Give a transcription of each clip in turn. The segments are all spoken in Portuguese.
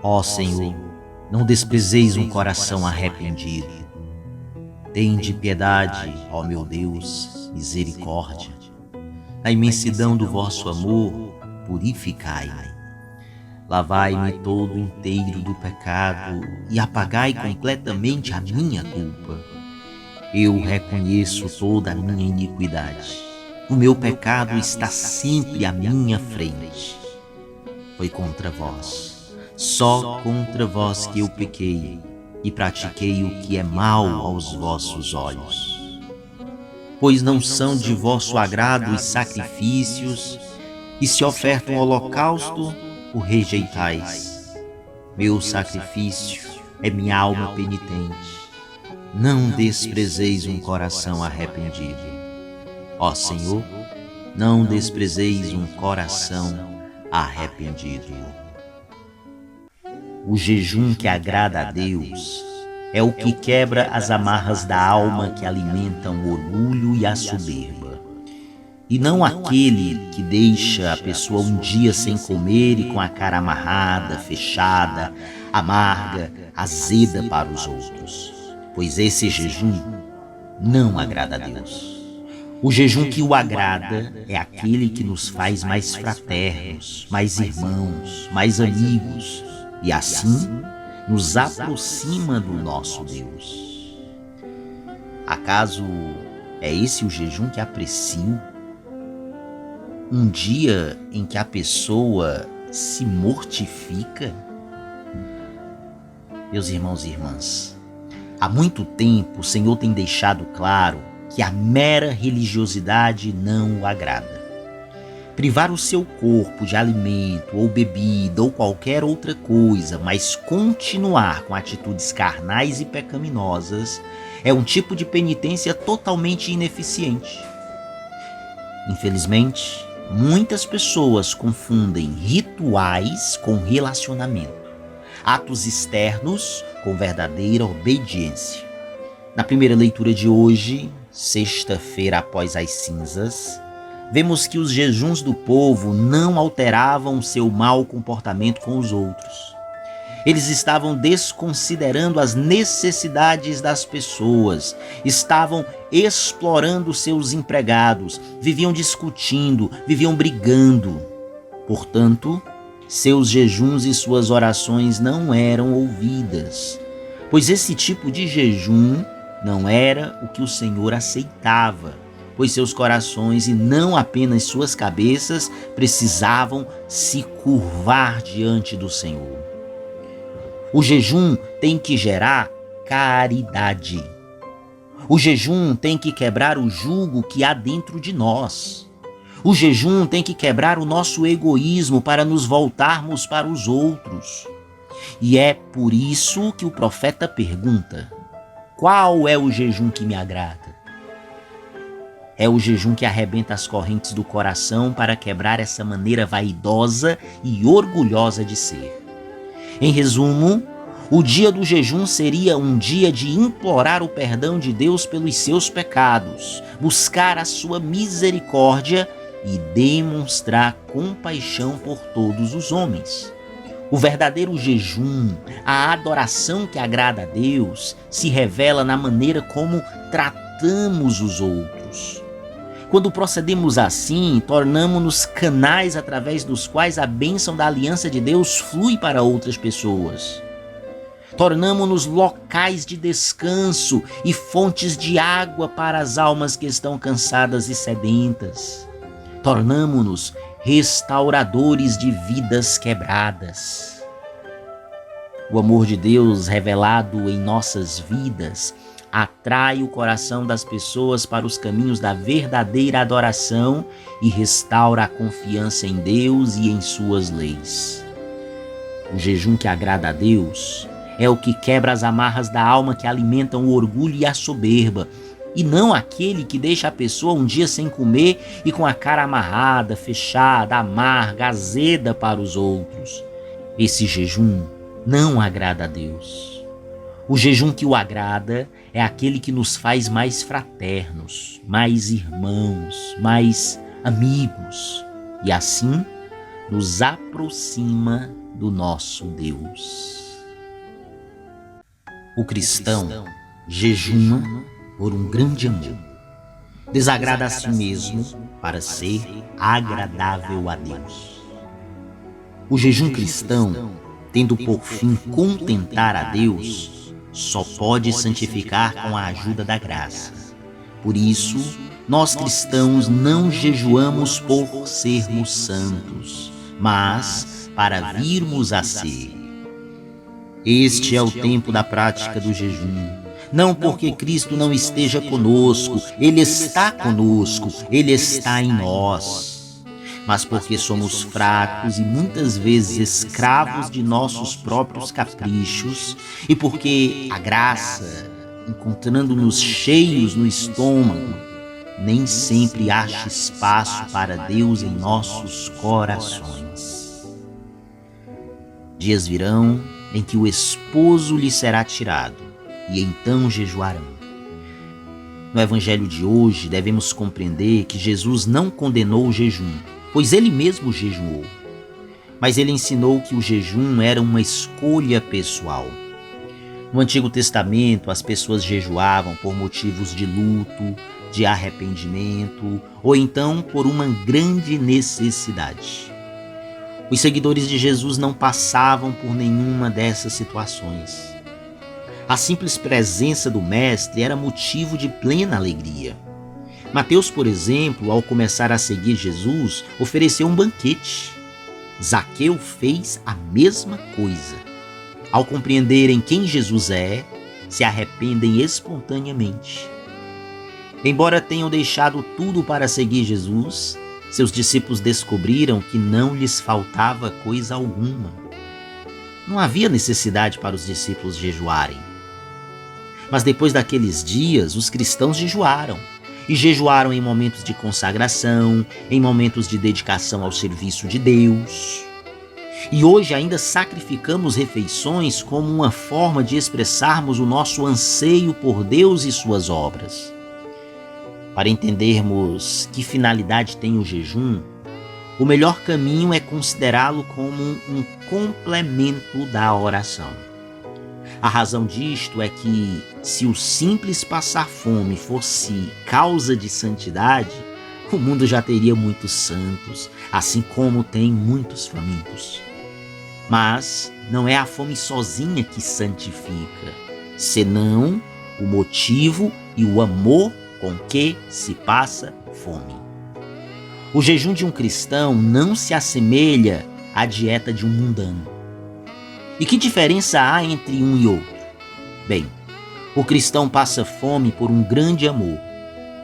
Ó Senhor, não desprezeis um coração arrependido. Tende piedade, ó meu Deus, misericórdia. Na imensidão do vosso amor, purificai-me. Lavai-me todo inteiro do pecado e apagai completamente a minha culpa. Eu reconheço toda a minha iniquidade. O meu pecado está sempre à minha frente. Foi contra vós, só contra vós que eu pequei e pratiquei o que é mal aos vossos olhos. Pois não são de vosso agrado os sacrifícios, e se oferta um holocausto, o rejeitais. Meu sacrifício é minha alma penitente. Não desprezeis um coração arrependido. Ó Senhor, não desprezeis um coração arrependido. O jejum que agrada a Deus é o que quebra as amarras da alma que alimentam o orgulho e a soberba. E não aquele que deixa a pessoa um dia sem comer e com a cara amarrada, fechada, amarga, azeda para os outros. Pois esse jejum não agrada a Deus. O jejum que o agrada é aquele que nos faz mais fraternos, mais irmãos, mais amigos, e assim nos aproxima do nosso Deus. Acaso é esse o jejum que aprecio? Um dia em que a pessoa se mortifica? Meus irmãos e irmãs, há muito tempo o Senhor tem deixado claro que a mera religiosidade não o agrada. Privar o seu corpo de alimento ou bebida ou qualquer outra coisa, mas continuar com atitudes carnais e pecaminosas, é um tipo de penitência totalmente ineficiente. Infelizmente, muitas pessoas confundem rituais com relacionamento, atos externos com verdadeira obediência. Na primeira leitura de hoje, sexta-feira após as cinzas, vemos que os jejuns do povo não alteravam seu mau comportamento com os outros. Eles estavam desconsiderando as necessidades das pessoas, estavam explorando seus empregados, viviam discutindo, viviam brigando. Portanto, seus jejuns e suas orações não eram ouvidas, pois esse tipo de jejum não era o que o Senhor aceitava, pois seus corações e não apenas suas cabeças precisavam se curvar diante do Senhor. O jejum tem que gerar caridade. O jejum tem que quebrar o jugo que há dentro de nós. O jejum tem que quebrar o nosso egoísmo para nos voltarmos para os outros. E é por isso que o profeta pergunta: qual é o jejum que me agrada? É o jejum que arrebenta as correntes do coração para quebrar essa maneira vaidosa e orgulhosa de ser. Em resumo, o dia do jejum seria um dia de implorar o perdão de Deus pelos seus pecados, buscar a sua misericórdia e demonstrar compaixão por todos os homens. O verdadeiro jejum, a adoração que agrada a Deus, se revela na maneira como tratamos os outros. Quando procedemos assim, tornamo-nos canais através dos quais a bênção da aliança de Deus flui para outras pessoas. Tornamo-nos locais de descanso e fontes de água para as almas que estão cansadas e sedentas. Tornamo-nos restauradores de vidas quebradas. O amor de Deus revelado em nossas vidas atrai o coração das pessoas para os caminhos da verdadeira adoração e restaura a confiança em Deus e em suas leis. O jejum que agrada a Deus é o que quebra as amarras da alma que alimentam o orgulho e a soberba, e não aquele que deixa a pessoa um dia sem comer e com a cara amarrada, fechada, amarga, azeda para os outros. Esse jejum não agrada a Deus. O jejum que o agrada é aquele que nos faz mais fraternos, mais irmãos, mais amigos, e assim nos aproxima do nosso Deus. O cristão jejuma por um grande amor. Desagrada a si mesmo para ser agradável a Deus. O jejum cristão, tendo por fim contentar a Deus, só pode santificar com a ajuda da graça. Por isso, nós cristãos não jejuamos por sermos santos, mas para virmos a ser. Este é o tempo da prática do jejum. Não porque Cristo não esteja conosco, Ele está conosco, Ele está em nós. Mas porque somos fracos e muitas vezes escravos de nossos próprios caprichos, e porque a graça, encontrando-nos cheios no estômago, nem sempre acha espaço para Deus em nossos corações. Dias virão em que o esposo lhe será tirado, e então jejuarão. No Evangelho de hoje, devemos compreender que Jesus não condenou o jejum, pois ele mesmo jejuou. Mas ele ensinou que o jejum era uma escolha pessoal. No Antigo Testamento, as pessoas jejuavam por motivos de luto, de arrependimento, ou então por uma grande necessidade. Os seguidores de Jesus não passavam por nenhuma dessas situações. A simples presença do Mestre era motivo de plena alegria. Mateus, por exemplo, ao começar a seguir Jesus, ofereceu um banquete. Zaqueu fez a mesma coisa. Ao compreenderem quem Jesus é, se arrependem espontaneamente. Embora tenham deixado tudo para seguir Jesus, seus discípulos descobriram que não lhes faltava coisa alguma. Não havia necessidade para os discípulos jejuarem. Mas depois daqueles dias, os cristãos jejuaram. E jejuaram em momentos de consagração, em momentos de dedicação ao serviço de Deus. E hoje ainda sacrificamos refeições como uma forma de expressarmos o nosso anseio por Deus e suas obras. Para entendermos que finalidade tem o jejum, o melhor caminho é considerá-lo como um complemento da oração. A razão disto é que, se o simples passar fome fosse causa de santidade, o mundo já teria muitos santos, assim como tem muitos famintos. Mas não é a fome sozinha que santifica, senão o motivo e o amor com que se passa fome. O jejum de um cristão não se assemelha à dieta de um mundano. E que diferença há entre um e outro? Bem, o cristão passa fome por um grande amor,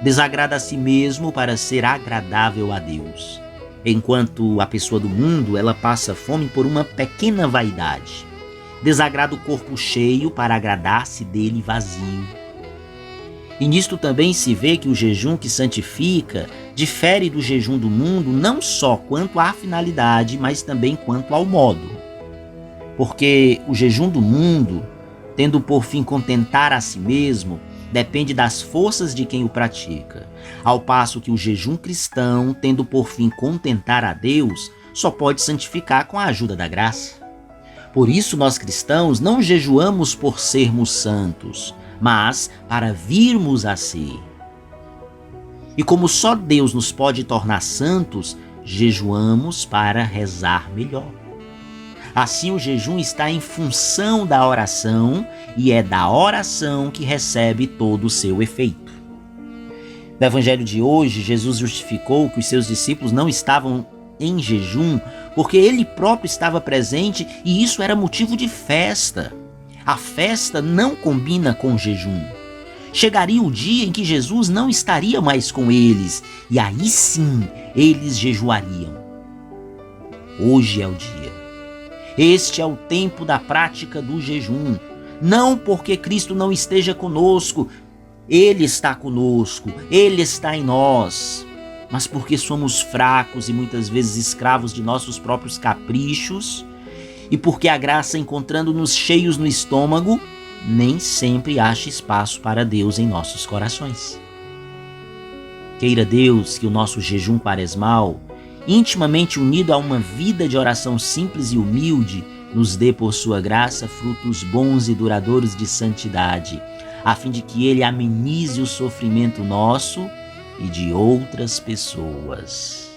desagrada a si mesmo para ser agradável a Deus, enquanto a pessoa do mundo, ela passa fome por uma pequena vaidade, desagrada o corpo cheio para agradar-se dele vazio. E nisto também se vê que o jejum que santifica difere do jejum do mundo não só quanto à finalidade, mas também quanto ao modo. Porque o jejum do mundo, tendo por fim contentar a si mesmo, depende das forças de quem o pratica, ao passo que o jejum cristão, tendo por fim contentar a Deus, só pode santificar com a ajuda da graça. Por isso nós cristãos não jejuamos por sermos santos, mas para virmos a ser. E como só Deus nos pode tornar santos, jejuamos para rezar melhor. Assim, o jejum está em função da oração e é da oração que recebe todo o seu efeito. No Evangelho de hoje, Jesus justificou que os seus discípulos não estavam em jejum porque ele próprio estava presente e isso era motivo de festa. A festa não combina com o jejum. Chegaria o dia em que Jesus não estaria mais com eles e aí sim eles jejuariam. Hoje é o dia. Este é o tempo da prática do jejum. Não porque Cristo não esteja conosco, Ele está conosco, Ele está em nós, mas porque somos fracos e muitas vezes escravos de nossos próprios caprichos e porque a graça, encontrando-nos cheios no estômago, nem sempre acha espaço para Deus em nossos corações. Queira Deus que o nosso jejum quaresmal intimamente unido a uma vida de oração simples e humilde, nos dê por sua graça frutos bons e duradouros de santidade, a fim de que ele amenize o sofrimento nosso e de outras pessoas.